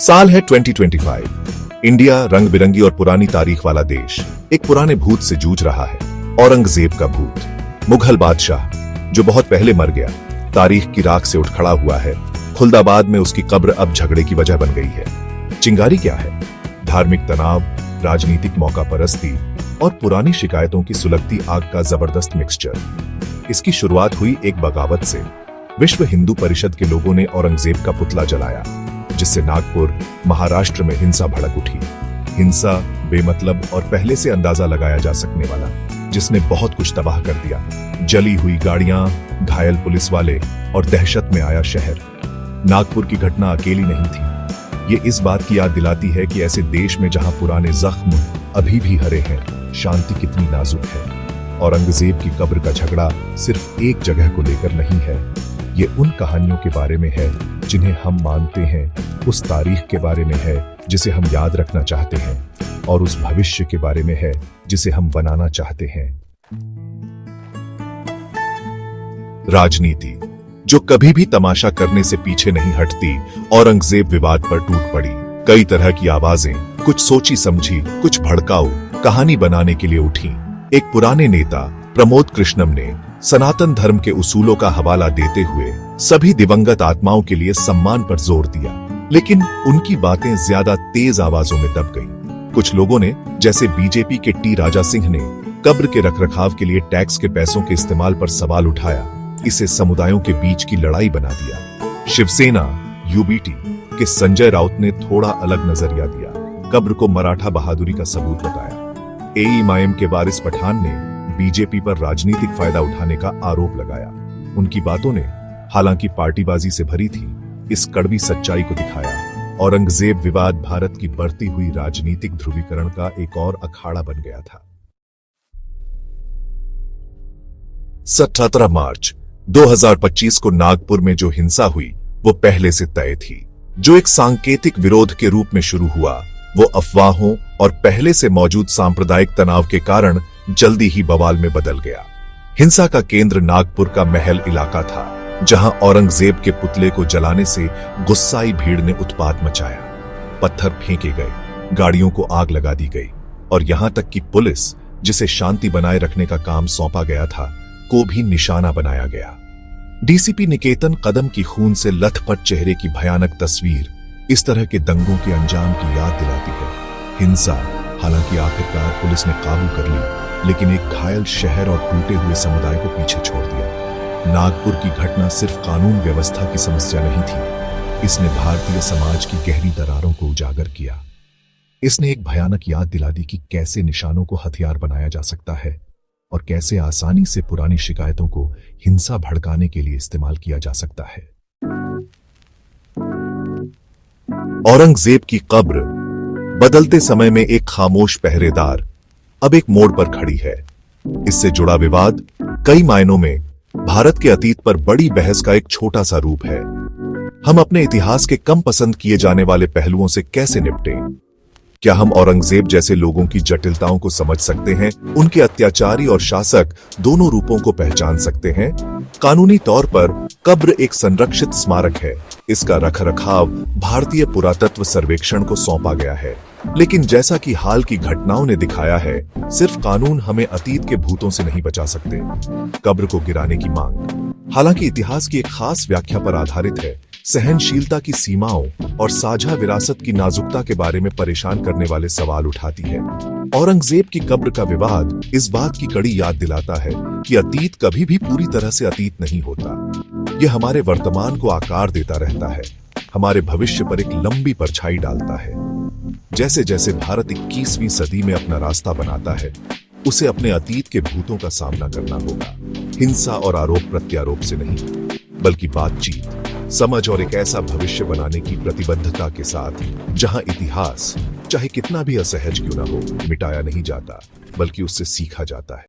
साल है 2025। इंडिया रंग बिरंगी और पुरानी तारीख वाला देश एक पुराने भूत से जूझ रहा है। औरंगजेब का भूत, मुगल बादशाह जो बहुत पहले मर गया, तारीख की राख से उठ खड़ा हुआ है। खुलदाबाद में उसकी कब्र अब झगड़े की वजह बन गई है। चिंगारी क्या है? धार्मिक तनाव, राजनीतिक मौका परस्ती और पुरानी शिकायतों की सुलगती आग का जबरदस्त मिक्सचर। इसकी शुरुआत हुई एक बगावत से। विश्व हिंदू परिषद के लोगों ने औरंगजेब का पुतला जलाया, जिससे नागपुर, महाराष्ट्र में हिंसा भड़क उठी। हिंसा बेमतलब और पहले से अंदाजा लगाया जा सकने वाला, जिसने बहुत कुछ तबाह कर दिया। जली हुई गाड़ियां, घायल पुलिस वाले और दहशत में आया शहर। नागपुर की घटना अकेली नहीं थी। ये इस बात की याद दिलाती है कि ऐसे देश में जहां पुराने जख्म अभी भी हरे हैं, शांति कितनी नाजुक है। औरंगजेब की कब्र का झगड़ा सिर्फ एक जगह को लेकर नहीं है। ये उन कहानियों के बारे में है जिन्हें हम मानते हैं, उस तारीख के बारे में है जिसे हम याद रखना चाहते हैं, और उस भविष्य के बारे में है जिसे हम बनाना चाहते हैं। राजनीति जो कभी भी तमाशा करने से पीछे नहीं हटती, औरंगजेब विवाद पर टूट पड़ी। कई तरह की आवाजें, कुछ सोची समझी, कुछ भड़काऊ कहानी बनाने के लिए उठी। एक पुराने नेता प्रमोद कृष्णम ने सनातन धर्म के उसूलों का हवाला देते हुए सभी दिवंगत आत्माओं के लिए सम्मान पर जोर दिया, लेकिन उनकी बातें ज्यादा तेज आवाजों में दब गईं। कुछ लोगों ने, जैसे बीजेपी के टी राजा सिंह ने, कब्र के रखरखाव के लिए टैक्स के पैसों के इस्तेमाल पर सवाल उठाया। इसे समुदायों के बीच की लड़ाई बना दिया। शिवसेना यूबीटी के संजय राउत ने थोड़ा अलग नजरिया दिया, कब्र को मराठा बहादुरी का सबूत बताया। एआईएमआईएम के वारिस पठान ने बीजेपी पर राजनीतिक फायदा उठाने का आरोप लगाया। उनकी बातों ने, हालांकि पार्टीबाजी से भरी थी, इस कड़वी सच्चाई को दिखाया। औरंगजेब विवाद भारत की बढ़ती हुई राजनीतिक ध्रुवीकरण का एक और अखाड़ा बन गया था। 17 मार्च 2025 को नागपुर में जो हिंसा हुई वो पहले से तय थी। जो एक सांकेतिक विरोध के रूप में शुरू हुआ, वो अफवाहों और पहले से मौजूद सांप्रदायिक तनाव के कारण जल्दी ही बवाल में बदल गया। हिंसा का केंद्र नागपुर का महल इलाका था, जहां औरंगजेब के पुतले को जलाने से गुस्साई भीड़ ने उत्पात मचाया। पत्थर फेंके गए, गाड़ियों को आग लगा दी गई, और यहां तक कि पुलिस, जिसे शांति बनाए रखने का काम सौंपा गया था, को भी निशाना बनाया गया। डीसीपी निकेतन कदम की खून से लथपथ चेहरे की भयानक तस्वीर इस तरह के दंगों के अंजाम की याद दिलाती है। हिंसा, हालांकि आखिरकार पुलिस ने काबू कर ली, लेकिन एक घायल शहर और टूटे हुए समुदाय को पीछे छोड़ दिया। नागपुर की घटना सिर्फ कानून व्यवस्था की समस्या नहीं थी, इसने भारतीय समाज की गहरी दरारों को उजागर किया। इसने एक भयानक याद दिला दी कि कैसे निशानों को हथियार बनाया जा सकता है और कैसे आसानी से पुरानी शिकायतों को हिंसा भड़काने के लिए इस्तेमाल किया जा सकता है। औरंगजेब की कब्र बदलते समय में एक खामोश पहरेदार अब एक मोड़ पर खड़ी है। इससे जुड़ा विवाद कई मायनों में भारत के अतीत पर बड़ी बहस का एक छोटा सा रूप है। हम अपने इतिहास के कम पसंद किए जाने वाले पहलुओं से कैसे निपटें? क्या हम औरंगजेब जैसे लोगों की जटिलताओं को समझ सकते हैं, उनके अत्याचारी और शासक दोनों रूपों को पहचान सकते हैं? कानूनी तौर पर कब्र एक संरक्षित स्मारक है। इसका रखरखाव भारतीय पुरातत्व सर्वेक्षण को सौंपा गया है, लेकिन जैसा कि हाल की घटनाओं ने दिखाया है, सिर्फ कानून हमें अतीत के भूतों से नहीं बचा सकते। कब्र को गिराने की मांग, हालांकि इतिहास की एक खास व्याख्या पर आधारित है, सहनशीलता की सीमाओं और साझा विरासत की नाजुकता के बारे में परेशान करने वाले सवाल उठाती है। औरंगजेब की कब्र का विवाद इस बात की कड़ी याद दिलाता है कि अतीत कभी भी पूरी तरह से अतीत नहीं होता। यह हमारे वर्तमान को आकार देता रहता है, हमारे भविष्य पर एक लंबी परछाई डालता है। जैसे जैसे भारत 21वीं सदी में अपना रास्ता बनाता है, उसे अपने अतीत के भूतों का सामना करना होगा। हिंसा और आरोप प्रत्यारोप से नहीं, बल्कि बातचीत, समझ और एक ऐसा भविष्य बनाने की प्रतिबद्धता के साथ, जहां इतिहास चाहे कितना भी असहज क्यों ना हो, मिटाया नहीं जाता, बल्कि उससे सीखा जाता है।